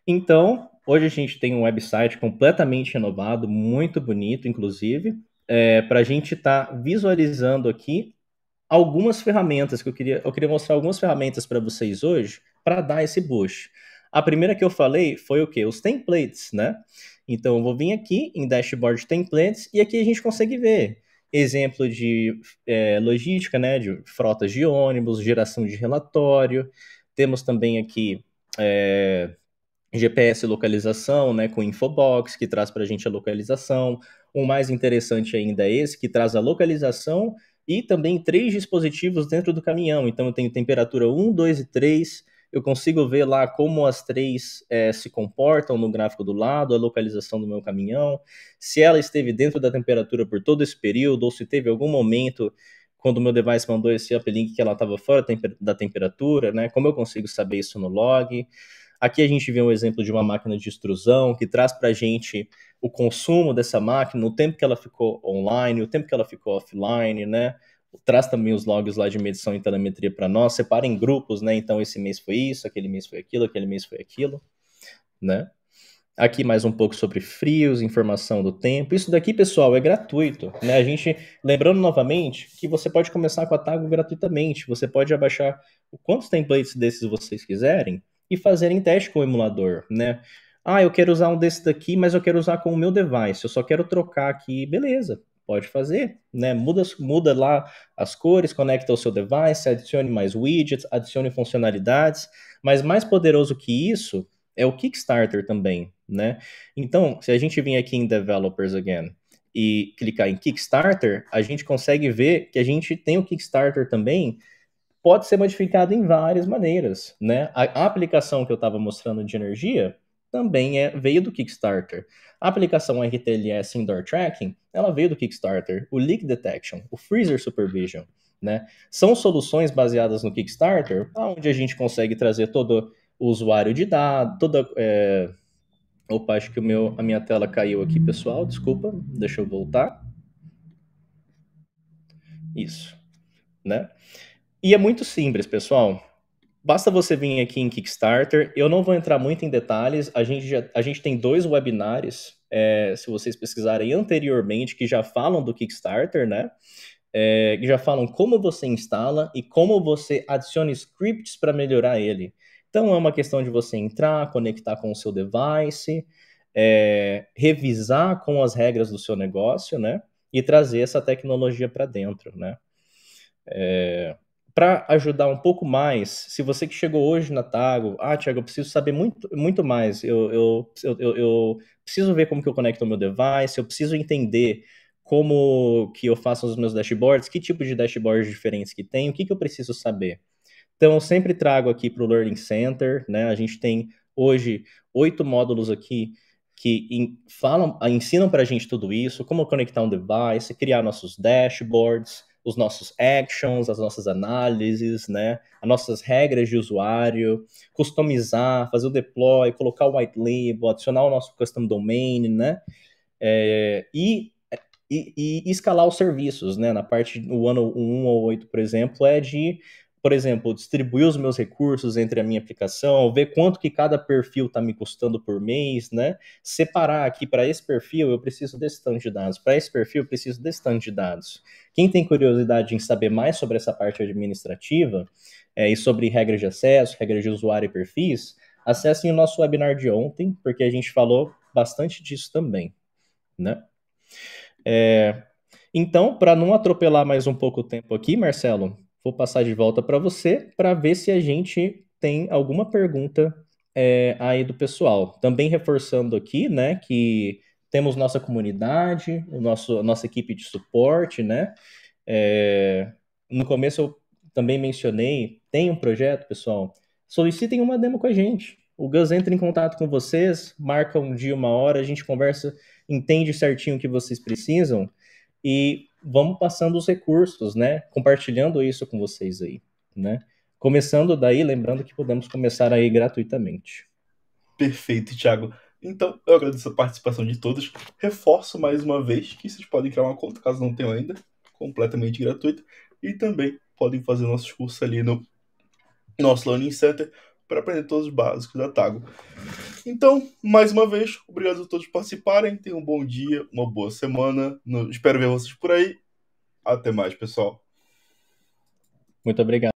Então, hoje a gente tem um website completamente renovado, muito bonito, inclusive, para a gente estar visualizando aqui algumas ferramentas que eu queria mostrar algumas ferramentas para vocês hoje para dar esse boost. A primeira que eu falei foi o quê? Os templates, né? Então, eu vou vir aqui em Dashboard Templates e aqui a gente consegue ver exemplo de logística, né? De frotas de ônibus, geração de relatório. Temos também aqui GPS localização, né, com Infobox, que traz para a gente a localização. O mais interessante ainda é esse, que traz a localização e também 3 dispositivos dentro do caminhão. Então, eu tenho temperatura 1, 2 e 3. Eu consigo ver lá como as 3 se comportam no gráfico do lado, a localização do meu caminhão, se ela esteve dentro da temperatura por todo esse período, ou se teve algum momento quando o meu device mandou esse uplink que ela estava fora da temperatura, né? Como eu consigo saber isso no log? Aqui a gente vê um exemplo de uma máquina de extrusão que traz para a gente o consumo dessa máquina, o tempo que ela ficou online, o tempo que ela ficou offline, né? Traz também os logs lá de medição e telemetria para nós, separa em grupos, né? Então esse mês foi isso, aquele mês foi aquilo, aquele mês foi aquilo, né? Aqui mais um pouco sobre frios, informação do tempo. Isso daqui, pessoal, é gratuito, né? A gente, lembrando novamente, que você pode começar com a Tago gratuitamente. Você pode abaixar quantos templates desses vocês quiserem e fazerem teste com o emulador, né? Eu quero usar um desse daqui, mas eu quero usar com o meu device. Eu só quero trocar aqui, beleza? Pode fazer, né? Muda lá as cores, conecta ao seu device, adicione mais widgets, adicione funcionalidades. Mas mais poderoso que isso é o Kickstarter também, né? Então, se a gente vir aqui em Developers Again e clicar em Kickstarter, a gente consegue ver que a gente tem o Kickstarter também, pode ser modificado em várias maneiras, né? A aplicação que eu estava mostrando de energia também veio do Kickstarter. A aplicação RTLS Indoor Tracking, ela veio do Kickstarter. O Leak Detection, o Freezer Supervision, né? São soluções baseadas no Kickstarter, onde a gente consegue trazer todo o usuário de dados, Opa, acho que a minha tela caiu aqui, pessoal. Desculpa, deixa eu voltar. Isso, né? E é muito simples, pessoal. Basta você vir aqui em Kickstarter. Eu não vou entrar muito em detalhes. A gente tem 2 webinários, se vocês pesquisarem anteriormente, que já falam do Kickstarter, né? Que já falam como você instala e como você adiciona scripts para melhorar ele. Então, é uma questão de você entrar, conectar com o seu device, revisar com as regras do seu negócio, né? E trazer essa tecnologia para dentro, né? Para ajudar um pouco mais, se você que chegou hoje na Tago, Thiago, eu preciso saber muito, muito mais, eu preciso ver como que eu conecto o meu device, eu preciso entender como que eu faço os meus dashboards, que tipo de dashboards diferentes que tem, o que eu preciso saber. Então, eu sempre trago aqui para o Learning Center, né? A gente tem hoje 8 módulos aqui que ensinam para a gente tudo isso, como conectar um device, criar nossos dashboards, os nossos actions, as nossas análises, né? As nossas regras de usuário, customizar, fazer o deploy, colocar o white label, adicionar o nosso custom domain, né? E escalar os serviços, né? Na parte do ano 1 ou 8, por exemplo, é de por exemplo, distribuir os meus recursos entre a minha aplicação, ver quanto que cada perfil está me custando por mês, né? Separar aqui para esse perfil eu preciso desse tanto de dados, para esse perfil eu preciso desse tanto de dados. Quem tem curiosidade em saber mais sobre essa parte administrativa e sobre regras de acesso, regras de usuário e perfis, acessem o nosso webinar de ontem, porque a gente falou bastante disso também, né? Então, para não atropelar mais um pouco o tempo aqui, Marcelo, vou passar de volta para você para ver se a gente tem alguma pergunta aí do pessoal. Também reforçando aqui, né, que temos nossa comunidade, a nossa equipe de suporte, né? No começo eu também mencionei, tem um projeto, pessoal, solicitem uma demo com a gente. O Gus entra em contato com vocês, marca um dia, uma hora, a gente conversa, entende certinho o que vocês precisam e vamos passando os recursos, né? Compartilhando isso com vocês aí, né? Começando daí, lembrando que podemos começar aí gratuitamente. Perfeito, Thiago. Então, eu agradeço a participação de todos. Reforço mais uma vez que vocês podem criar uma conta, caso não tenham ainda, completamente gratuita. E também podem fazer nossos cursos ali no nosso Learning Center para aprender todos os básicos da Tago. Então, mais uma vez, obrigado a todos por participarem. Tenham um bom dia, uma boa semana. Espero ver vocês por aí. Até mais, pessoal. Muito obrigado.